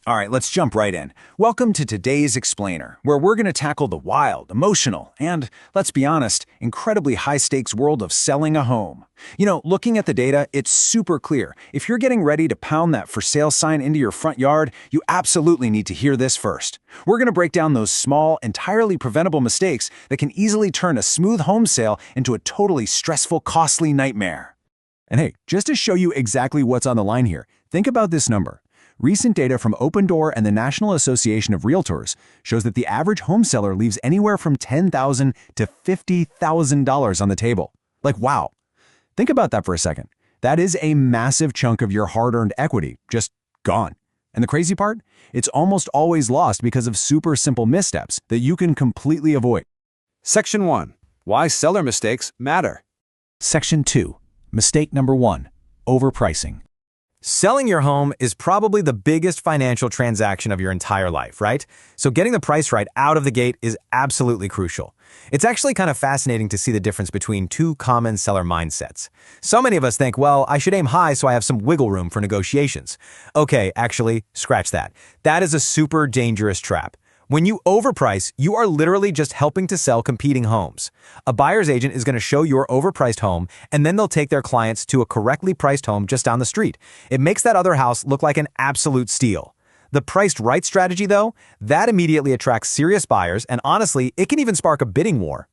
All right, let's jump right in. Welcome to today's Explainer, where we're going to tackle the wild, emotional, and, let's be honest, incredibly high-stakes world of selling a home. Looking at the data, it's super clear. If you're getting ready to pound that for sale sign into your front yard, you absolutely need to hear this first. We're going to break down those small, entirely preventable mistakes that can easily turn a smooth home sale into a totally stressful, costly nightmare. And hey, just to show you exactly what's on the line here, think about this number. Recent data from Opendoor and the National Association of Realtors shows that the average home seller leaves anywhere from $10,000 to $50,000 on the table. Like, wow. Think about that for a second. That is a massive chunk of your hard-earned equity just gone. And the crazy part? It's almost always lost because of super simple missteps that you can completely avoid. Section 1. Why seller mistakes matter. Section 2. Mistake number 1. Overpricing. Selling your home is probably the biggest financial transaction of your entire life, right? So getting the price right out of the gate is absolutely crucial. It's actually kind of fascinating to see the difference between two common seller mindsets. So many of us think, well, I should aim high so I have some wiggle room for negotiations. Okay, actually, scratch that. That is a super dangerous trap. When you overprice, you are literally just helping to sell competing homes. A buyer's agent is going to show your overpriced home, and then they'll take their clients to a correctly priced home just down the street. It makes that other house look like an absolute steal. The priced right strategy, though, that immediately attracts serious buyers, and honestly, it can even spark a bidding war.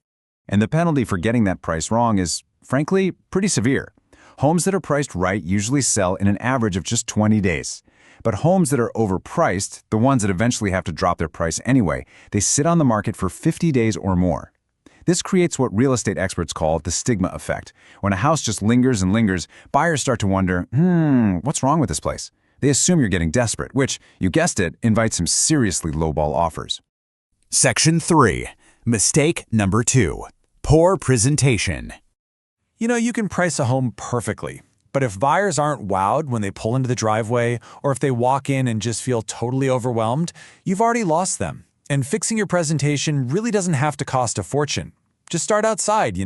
And the penalty for getting that price wrong is, frankly, pretty severe. Homes that are priced right usually sell in an average of just 20 days. But homes that are overpriced, the ones that eventually have to drop their price anyway, they sit on the market for 50 days or more. This creates what real estate experts call the stigma effect. When a house just lingers and lingers, buyers start to wonder, what's wrong with this place? They assume you're getting desperate, which, you guessed it, invites some seriously lowball offers. Section 3. Mistake number 2. Poor presentation. You can price a home perfectly. But if buyers aren't wowed when they pull into the driveway, or if they walk in and just feel totally overwhelmed, you've already lost them. And fixing your presentation really doesn't have to cost a fortune. Just start outside,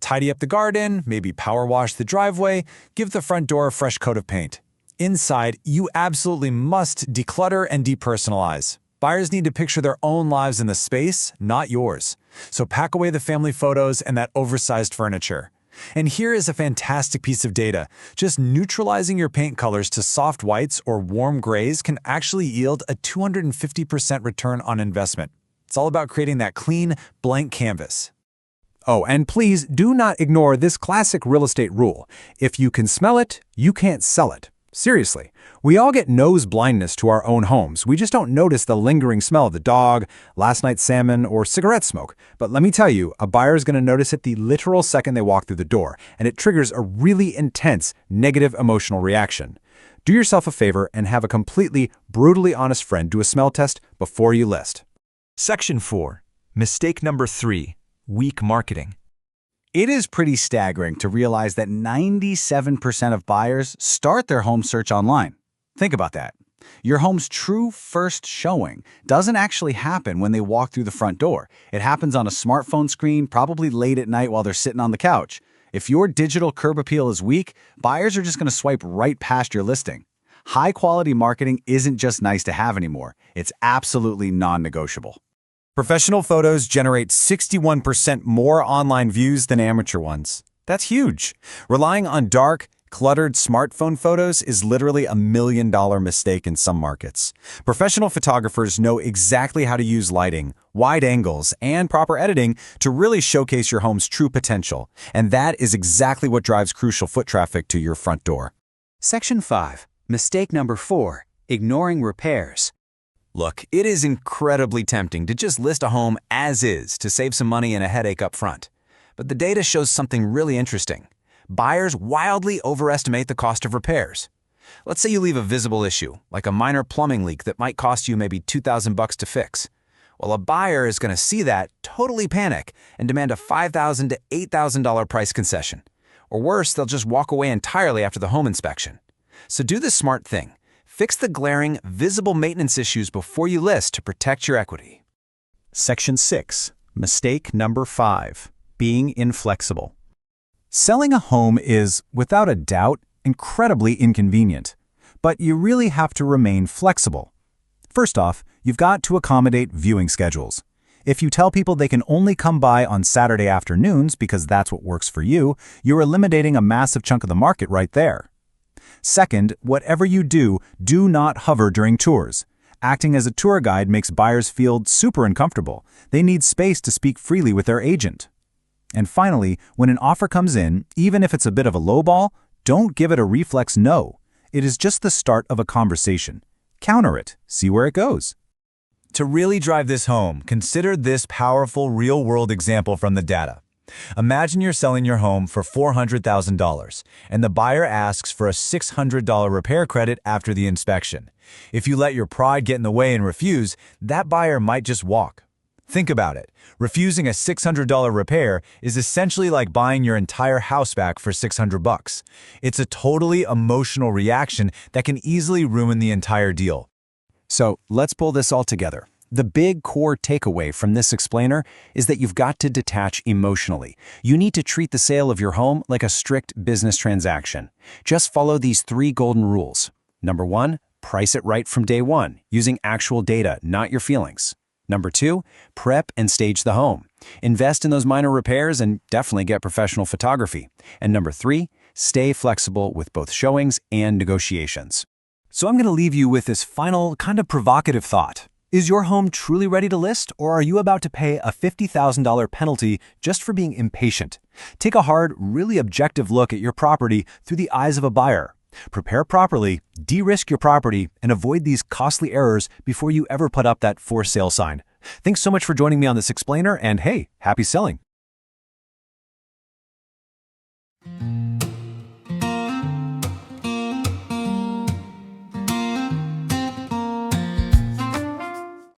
Tidy up the garden, maybe power wash the driveway, give the front door a fresh coat of paint. Inside, you absolutely must declutter and depersonalize. Buyers need to picture their own lives in the space, not yours. So pack away the family photos and that oversized furniture. And here is a fantastic piece of data. Just neutralizing your paint colors to soft whites or warm grays can actually yield a 250% return on investment. It's all about creating that clean, blank canvas. Oh, and please do not ignore this classic real estate rule. If you can smell it, you can't sell it. Seriously, we all get nose blindness to our own homes. We just don't notice the lingering smell of the dog, last night's salmon, or cigarette smoke. But let me tell you, a buyer is going to notice it the literal second they walk through the door, and it triggers a really intense, negative emotional reaction. Do yourself a favor and have a completely, brutally honest friend do a smell test before you list. Section 4. Mistake number 3. Weak marketing. It is pretty staggering to realize that 97% of buyers start their home search online. Think about that. Your home's true first showing doesn't actually happen when they walk through the front door. It happens on a smartphone screen, probably late at night while they're sitting on the couch. If your digital curb appeal is weak, buyers are just going to swipe right past your listing. High-quality marketing isn't just nice to have anymore. It's absolutely non-negotiable. Professional photos generate 61% more online views than amateur ones. That's huge. Relying on dark, cluttered smartphone photos is literally $1 million mistake in some markets. Professional photographers know exactly how to use lighting, wide angles, and proper editing to really showcase your home's true potential. And that is exactly what drives crucial foot traffic to your front door. Section 5. Mistake number 4. Ignoring repairs. Look, it is incredibly tempting to just list a home as is to save some money and a headache up front. But the data shows something really interesting. Buyers wildly overestimate the cost of repairs. Let's say you leave a visible issue, like a minor plumbing leak that might cost you maybe $2,000 to fix. Well, a buyer is going to see that, totally panic, and demand a $5,000 to $8,000 price concession. Or worse, they'll just walk away entirely after the home inspection. So do the smart thing. Fix the glaring, visible maintenance issues before you list to protect your equity. Section 6. Mistake number 5. Being inflexible. Selling a home is, without a doubt, incredibly inconvenient. But you really have to remain flexible. First off, you've got to accommodate viewing schedules. If you tell people they can only come by on Saturday afternoons because that's what works for you, you're eliminating a massive chunk of the market right there. Second, whatever you do, do not hover during tours. Acting as a tour guide makes buyers feel super uncomfortable. They need space to speak freely with their agent. And finally, when an offer comes in, even if it's a bit of a lowball, don't give it a reflex no. It is just the start of a conversation. Counter it. See where it goes. To really drive this home, consider this powerful real-world example from the data. Imagine you're selling your home for $400,000, and the buyer asks for a $600 repair credit after the inspection. If you let your pride get in the way and refuse, that buyer might just walk. Think about it. Refusing a $600 repair is essentially like buying your entire house back for $600. It's a totally emotional reaction that can easily ruin the entire deal. So let's pull this all together. The big core takeaway from this explainer is that you've got to detach emotionally. You need to treat the sale of your home like a strict business transaction. Just follow these 3 golden rules. Number 1, price it right from day one, using actual data, not your feelings. Number 2, prep and stage the home. Invest in those minor repairs and definitely get professional photography. And number 3, stay flexible with both showings and negotiations. So I'm going to leave you with this final, kind of provocative thought. Is your home truly ready to list, or are you about to pay a $50,000 penalty just for being impatient? Take a hard, really objective look at your property through the eyes of a buyer. Prepare properly, de-risk your property, and avoid these costly errors before you ever put up that for sale sign. Thanks so much for joining me on this explainer, and hey, happy selling!